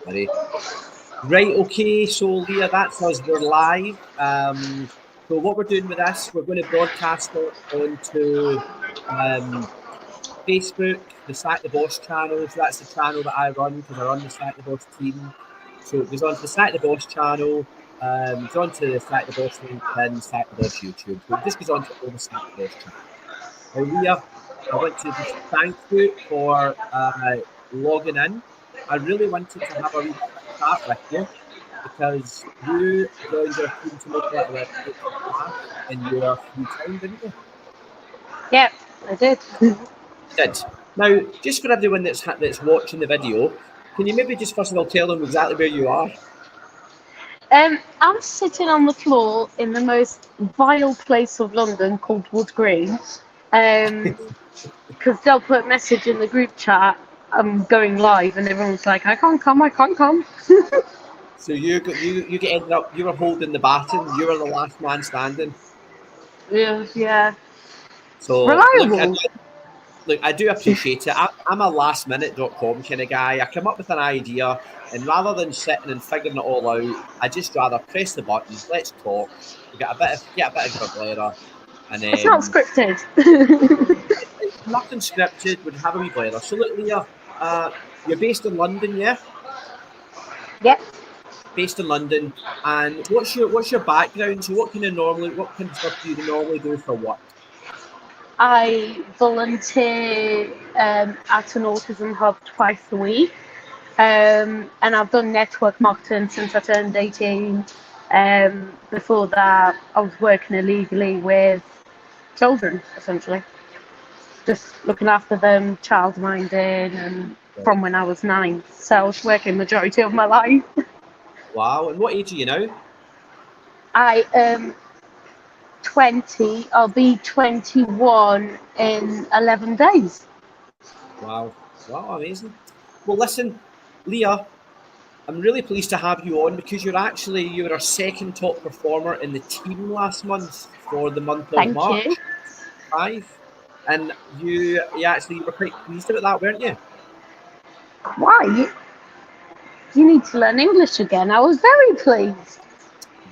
worry. Right, okay, so Leah, that's us. We're live. So what we're doing with this, we're going to broadcast it onto Facebook, the Sack the Boss channel. So that's the channel that I run because I run the Sack the Boss team. So it goes onto the Sack the Boss channel, goes onto the Sack the Boss LinkedIn, Sack the Boss YouTube. So it just goes onto all the Sack the Boss channels. Now, Leah, I want to just thank you for logging in. I really wanted to have a wee chat with you because you joined our team to make a little class in your free time, didn't you? Yep, I did. You did. Now, just for everyone that's watching the video, can you maybe just first of all tell them exactly where you are? I'm sitting on the floor in the most vile place of London called Wood Green. Because they'll put a message in the group chat, I'm going live, and everyone's like, I can't come. So you get ended up, you were holding the baton, you were the last man standing. Yeah. So Reliable. Look, I do appreciate it. I'm a lastminute.com kind of guy. I come up with an idea, and rather than sitting and figuring it all out, I just rather press the button, let's talk, get a bit of Gablera, and It's not scripted. nothing scripted, would have a wee blather. So look, Leah, you're based in London, yeah? Yep. Based in London, and what's your background? So what kind of stuff do you normally do for work? I volunteer at an autism hub twice a week, and I've done network marketing since I turned 18. Before that, I was working illegally with children, essentially, just looking after them, childminding, and from when I was 9. So I was working majority of my life. Wow, and what age are you now? I am 20. I'll be 21 in 11 days. Wow, amazing. Well, listen, Leah, I'm really pleased to have you on because you were our second top performer in the team last month for the month of March. You. 5. And you were quite pleased about that, weren't you? Why? You need to learn English again. I was very pleased.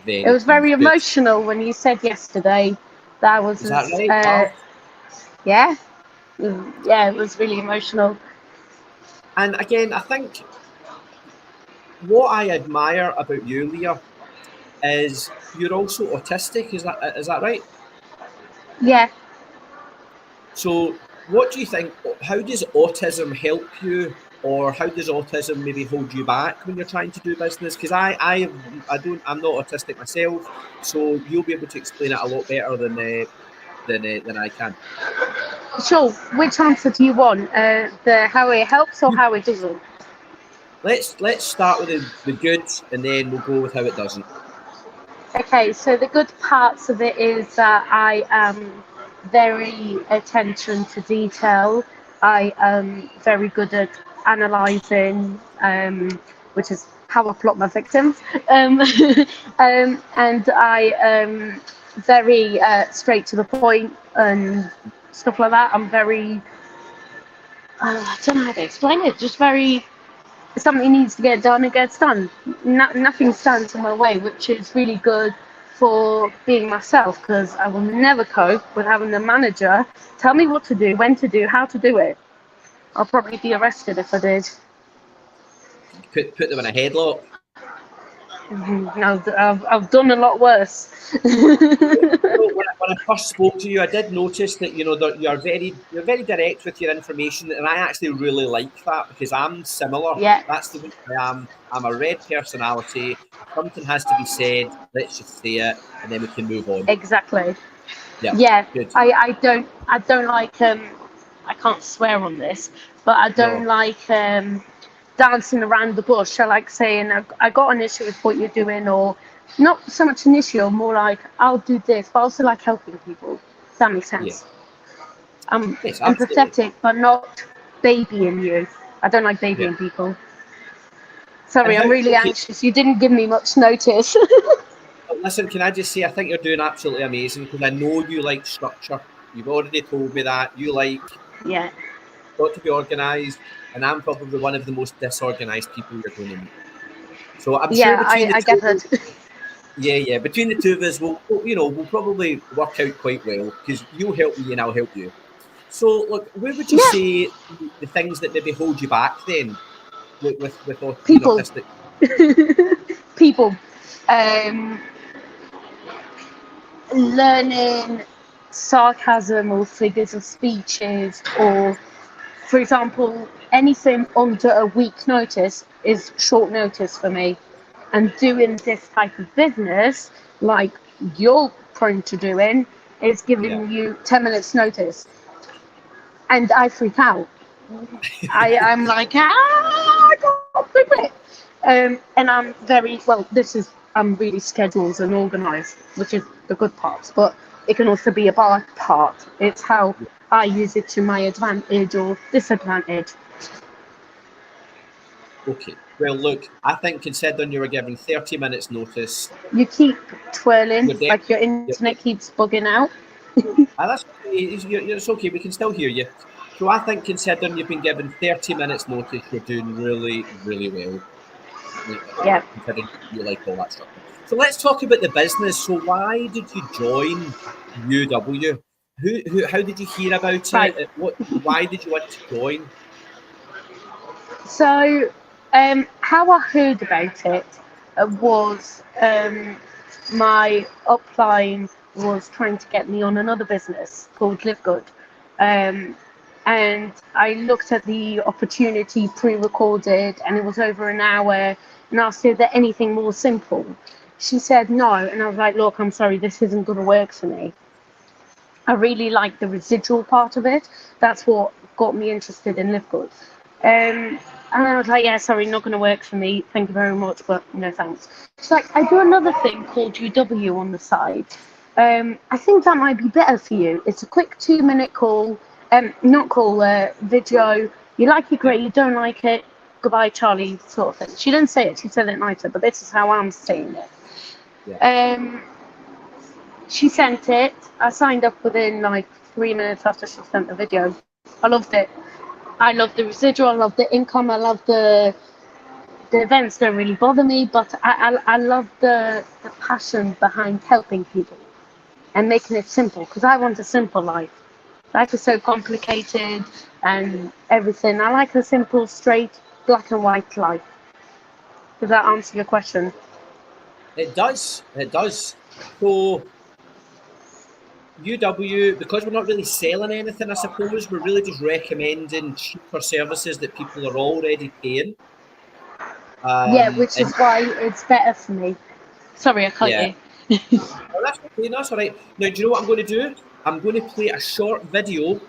It was very emotional when you said yesterday that was. Is that right? Wow. Yeah. Yeah, it was really emotional. And again, I think what I admire about you, Leah, is you're also autistic. Is that right? Yeah. So what do you think? How does autism help you, or how does autism maybe hold you back when you're trying to do business? Because I'm not autistic myself, so you'll be able to explain it a lot better than I can. Sure. Which answer do you want? The how it helps or how it doesn't? Let's start with the good, and then we'll go with how it doesn't. Okay. So the good parts of it is that I am very attention to detail. I am very good at analysing, which is how I plot my victims. And I am very straight to the point and stuff like that. I'm very, I don't know how to explain it, just very, if something needs to get done, it gets done. Nothing stands in my way, which is really good for being myself, because I will never cope with having the manager tell me what to do, when to do, how to do it. I'll probably be arrested if I did. Put them in a headlock. No, I've done a lot worse. When I first spoke to you, I did notice that you're very direct with your information, and I actually really like that because I'm similar. Yeah. That's the way I am. I'm a red personality. Something has to be said. Let's just say it, and then we can move on. Exactly. Yeah. Good. I don't like I can't swear on this, but I don't like dancing around the bush. I like saying I got an issue with what you're doing, or not so much an issue, more like I'll do this, but I also like helping people. Does that make sense? Yeah. I'm empathetic, but not babying you. I don't like babying people. Sorry, I'm really anxious. You didn't give me much notice. Listen, can I just say, I think you're doing absolutely amazing because I know you like structure. You've already told me that. You like got to be organised, and I'm probably one of the most disorganised people you're going to meet. So I'm sure between the I two get of us, that. yeah, between the two of us, we'll probably work out quite well because you'll help me and I'll help you. So, look, where would you Yeah, say the things that maybe hold you back then with being people, autistic? people, um, learning sarcasm or figures of speeches, or, for example, anything under a week's notice is short notice for me. And doing this type of business, like you're prone to doing, is Yeah. giving you 10 minutes notice. And I freak out. I'm like, I can't do it. And I'm very, well, I'm really scheduled and organised, which is the good part, but it can also be a bad part. It's how I use it to my advantage or disadvantage. Okay. Well, look, I think considering you were given 30 minutes notice, You keep twirling, you're there. like your internet keeps bugging out. That's okay. It's okay. We can still hear you. So I think considering you've been given 30 minutes notice, you're doing really, really well. Yeah. Considering you like all that stuff. So let's talk about the business. So why did you join UW? How did you hear about Right. it? Why did you want to join? So, how I heard about it was my upline was trying to get me on another business called Live Good. Um, and I looked at the opportunity pre-recorded, and it was over an hour, and asked her, is there anything more simple? She said no, and I was like, look, I'm sorry, this isn't going to work for me. I really like the residual part of it. That's what got me interested in Live Good. And I was like, yeah, sorry, not going to work for me. Thank you very much, but no thanks. She's like, I do another thing called UW on the side. I think that might be better for you. It's a quick 2-minute call, not call, video. You like it, great. You don't like it, goodbye, Charlie, sort of thing. She didn't say it. She said it nicer, but this is how I'm saying it. Yeah. She sent it. I signed up within like 3 minutes after she sent the video. I loved it. I love the residual. I love the income. I love the events don't really bother me, but I love the passion behind helping people and making it simple, because I want a simple life. Life is so complicated and everything. I like a simple, straight, black and white life. Does that answer your question? It does. It does. So UW, because we're not really selling anything, I suppose, we're really just recommending cheaper services that people are already paying. Yeah, which is And why it's better for me. Sorry, I cut yeah, you. oh, that's okay. That's all right. Now, do you know what I'm going to do? I'm going to play a short video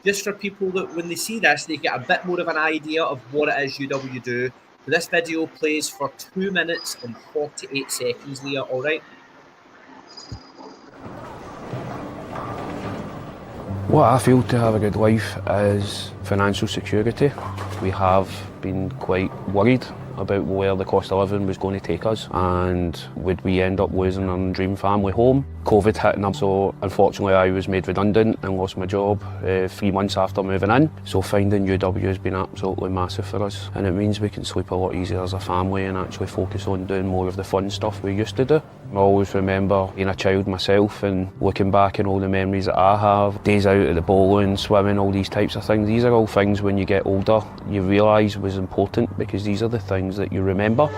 just for people that when they see this, they get a bit more of an idea of what it is UW do. So this video plays for 2 minutes and 48 seconds, Leah. All right. What I feel to have a good life is financial security. We have been quite worried about where the cost of living was going to take us, and would we end up losing our dream family home. COVID hit us, so unfortunately I was made redundant and lost my job 3 months after moving in. So finding UW has been absolutely massive for us, and it means we can sleep a lot easier as a family and actually focus on doing more of the fun stuff we used to do. I always remember being a child myself and looking back on all the memories that I have, days out at the bowling, swimming, all these types of things. These are all things when you get older you realise was important, because these are the things that you remember.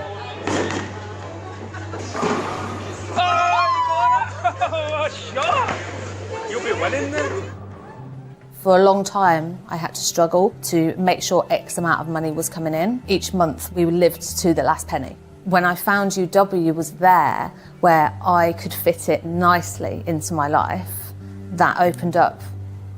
You'll be winning then. For a long time, I had to struggle to make sure X amount of money was coming in. Each month, we lived to the last penny. When I found UW was there, where I could fit it nicely into my life, that opened up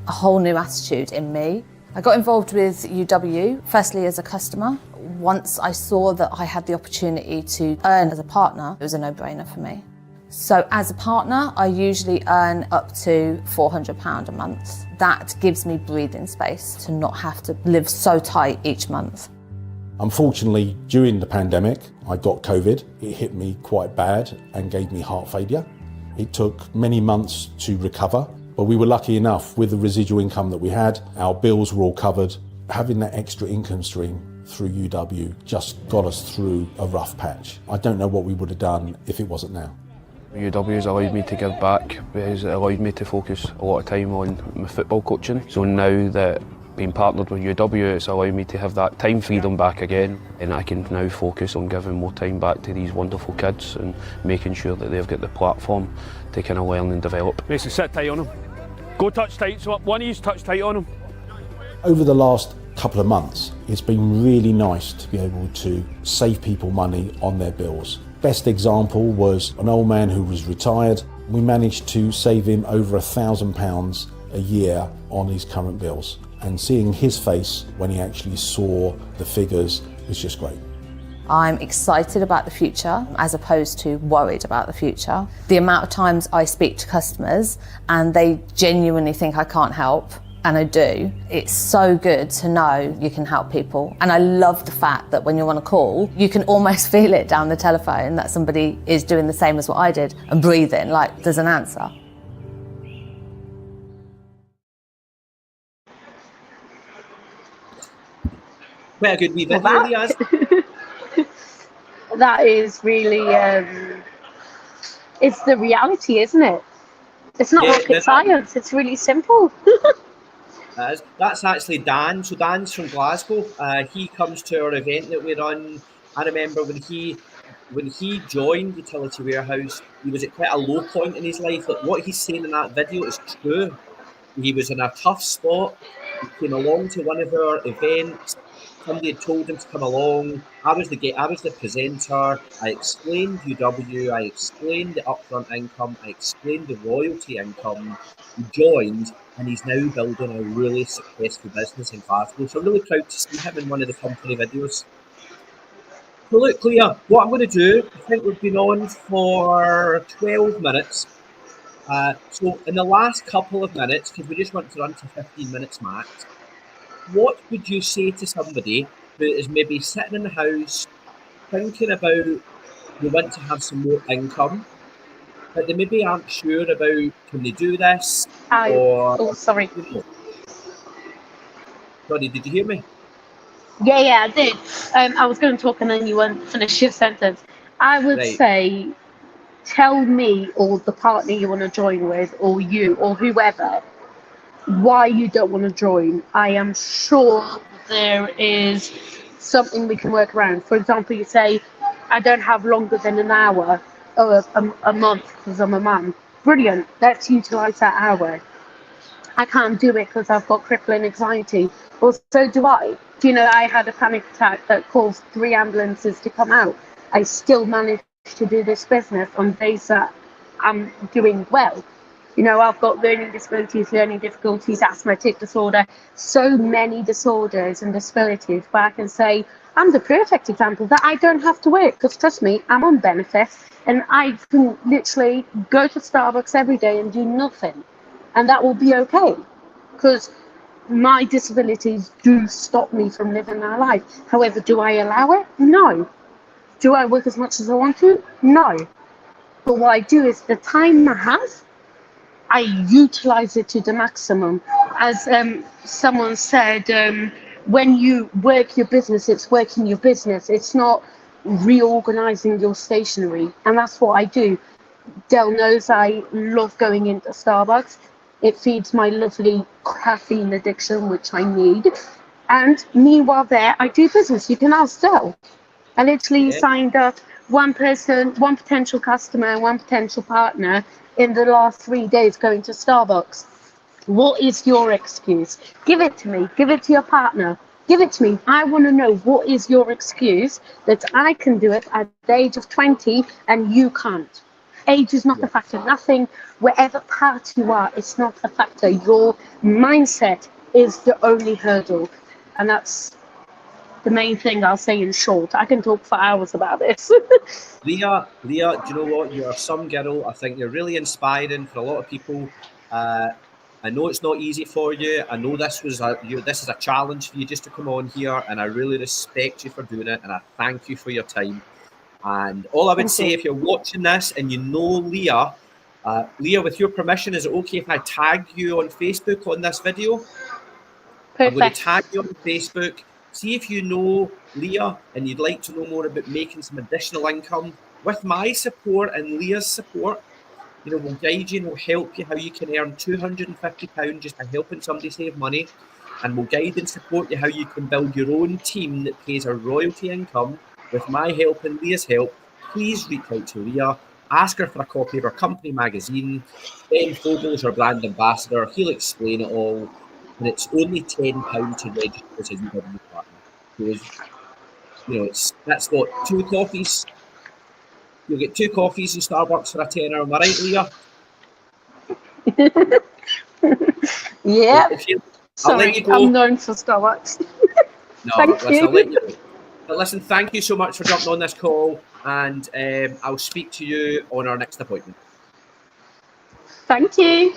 a whole new attitude in me. I got involved with UW, firstly as a customer. Once I saw that I had the opportunity to earn as a partner, it was a no-brainer for me. So as a partner, I usually earn up to £400 a month. That gives me breathing space to not have to live so tight each month. Unfortunately, during the pandemic, I got COVID. It hit me quite bad and gave me heart failure. It took many months to recover, but we were lucky enough with the residual income that we had. Our bills were all covered. Having that extra income stream through UW just got us through a rough patch. I don't know what we would have done if it wasn't now. UW has allowed me to give back, has allowed me to focus a lot of time on my football coaching. So now that being partnered with UW, it's allowed me to have that time freedom back again, and I can now focus on giving more time back to these wonderful kids and making sure that they've got the platform to kind of learn and develop. Basically sit tight on him. Go touch tight, so up one ease, touch tight on him. Over the last couple of months, it's been really nice to be able to save people money on their bills. Best example was an old man who was retired. We managed to save him over £1,000 a year on his current bills. And seeing his face when he actually saw the figures was just great. I'm excited about the future as opposed to worried about the future. The amount of times I speak to customers and they genuinely think I can't help, and I do, it's so good to know you can help people. And I love the fact that when you're on a call, you can almost feel it down the telephone that somebody is doing the same as what I did and breathing like there's an answer. Quite a good wee video, Leah. That is really, it's the reality, isn't it? It's not rocket science, it's really simple. That's actually Dan. So Dan's from Glasgow. He comes to our event that we run. I remember when he joined Utility Warehouse, he was at quite a low point in his life. Like what he's saying in that video is true. He was in a tough spot. He came along to one of our events. Somebody had told him to come along. I was the presenter. I explained UW. I explained the upfront income. I explained the royalty income. He joined, and he's now building a really successful business in Glasgow. So I'm really proud to see him in one of the company videos. So look, Leah, what I'm going to do, I think we've been on for 12 minutes. So in the last couple of minutes, because we just want to run to 15 minutes max, what would you say to somebody who is maybe sitting in the house thinking about they want to have some more income, but they maybe aren't sure about can they do this Sorry. You know. Sorry, did you hear me? Yeah, I did. I was going to talk and then you won't finish your sentence. I would say, tell me or the partner you want to join with, or you or whoever, why you don't want to join. I am sure there is something we can work around. For example, you say, I don't have longer than an hour or a month because I'm a mum. Brilliant, let's utilise that hour. I can't do it because I've got crippling anxiety. Well, so do I. Do you know, I had a panic attack that caused 3 ambulances to come out. I still managed to do this business on days that I'm doing well. You know, I've got learning difficulties, asthmatic disorder, so many disorders and disabilities where I can say I'm the perfect example that I don't have to work because, trust me, I'm on benefits and I can literally go to Starbucks every day and do nothing. And that will be okay because my disabilities do stop me from living my life. However, do I allow it? No. Do I work as much as I want to? No. But what I do is the time I have, I utilize it to the maximum. As someone said, when you work your business, it's working your business. It's not reorganizing your stationery. And that's what I do. Del knows I love going into Starbucks. It feeds my lovely caffeine addiction, which I need. And meanwhile there, I do business. You can ask Del. I literally signed up one person, one potential customer, one potential partner in the last 3 days going to Starbucks. What is your excuse? Give it to me. Give it to your partner. Give it to me. I want to know what is your excuse that I can do it at the age of 20 and you can't. Age is not a factor. Nothing, wherever part you are, it's not a factor. Your mindset is the only hurdle. And that's the main thing I'll say in short. I can talk for hours about this. Leah, do you know what? You're some girl. I think you're really inspiring for a lot of people. I know it's not easy for you. I know this is a challenge for you just to come on here, and I really respect you for doing it, and I thank you for your time. And all I would say, if you're watching this and you know Leah, Leah, with your permission, is it okay if I tag you on Facebook on this video? Perfect. I'm going to tag you on Facebook. See if you know Leah and you'd like to know more about making some additional income. With my support and Leah's support, we'll guide you and we'll help you how you can earn £250 just by helping somebody save money. And we'll guide and support you how you can build your own team that pays a royalty income with my help and Leah's help. Please reach out to Leah, ask her for a copy of her company magazine. Ben Fogle's our brand ambassador. He'll explain it all. And it's only £10 to register as a UW partner. So that's what, 2 coffees. You'll get 2 coffees in Starbucks for a tenner. Am I right, Leah? Yeah. I'll let you go. I'm known for Starbucks. I'll let you go. But listen, thank you so much for jumping on this call, and I'll speak to you on our next appointment. Thank you.